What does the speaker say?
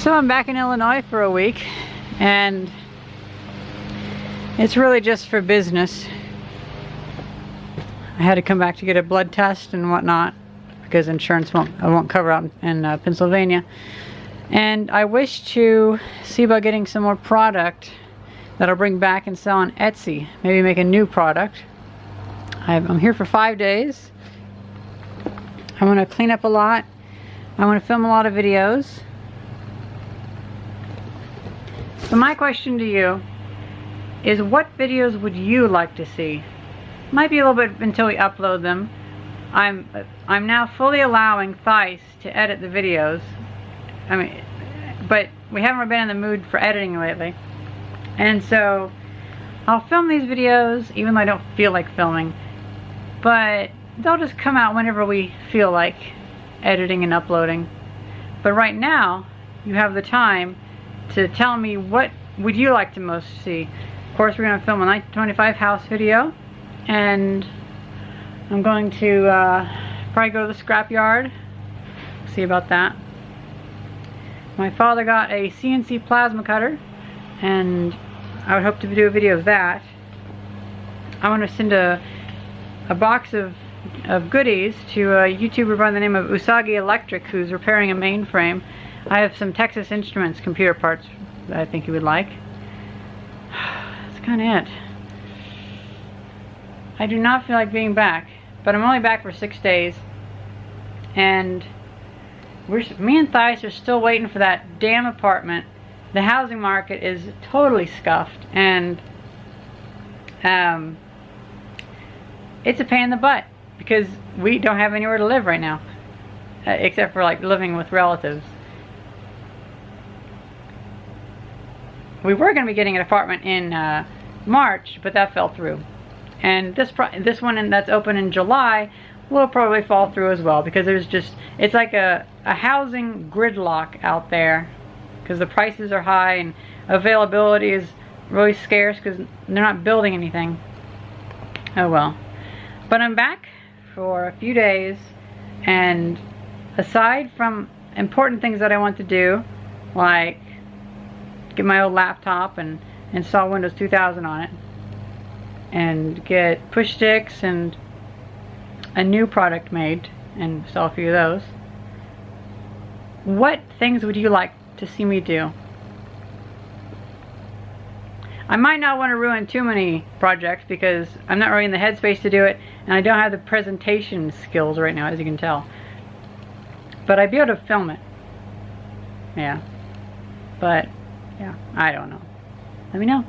So I'm back in Illinois for a week, and it's really just for business. I had to come back to get a blood test and whatnot because insurance won't cover out in Pennsylvania. And I wish to see about getting some more product that I'll bring back and sell on Etsy. Maybe make a new product. I'm here for 5 days. I want to clean up a lot. I want to film a lot of videos. So my question to you is, what videos would you like to see? Might be a little bit until we upload them. I'm now fully allowing Theis to edit the videos. But we haven't been in the mood for editing lately. And so I'll film these videos even though I don't feel like filming. But they'll just come out whenever we feel like editing and uploading. But right now, you have the time to tell me what would you like to most see. Of course, we're going to film a 1925 house video, and I'm going to probably go to the scrapyard. See about that. My father got a CNC plasma cutter, and I would hope to do a video of that. I want to send a box of goodies to a YouTuber by the name of Usagi Electric, who's repairing a mainframe. I have some Texas Instruments computer parts that I think you would like. That's kind of it. I do not feel like being back, but I'm only back for 6 days, and me and Theis are still waiting for that damn apartment. The housing market is totally scuffed, and it's a pain in the butt because we don't have anywhere to live right now, except for like living with relatives. We were going to be getting an apartment in March, but that fell through. And this one that's open in July will probably fall through as well, because it's like a housing gridlock out there, because the prices are high and availability is really scarce because they're not building anything. Oh well. But I'm back for a few days, and aside from important things that I want to do, like get my old laptop and install Windows 2000 on it, and get push sticks and a new product made and install a few of those, what things would you like to see me do? I might not want to ruin too many projects because I'm not really in the headspace to do it, and I don't have the presentation skills right now, as you can tell. But I'd be able to film it. Yeah. But, yeah, I don't know. Let me know.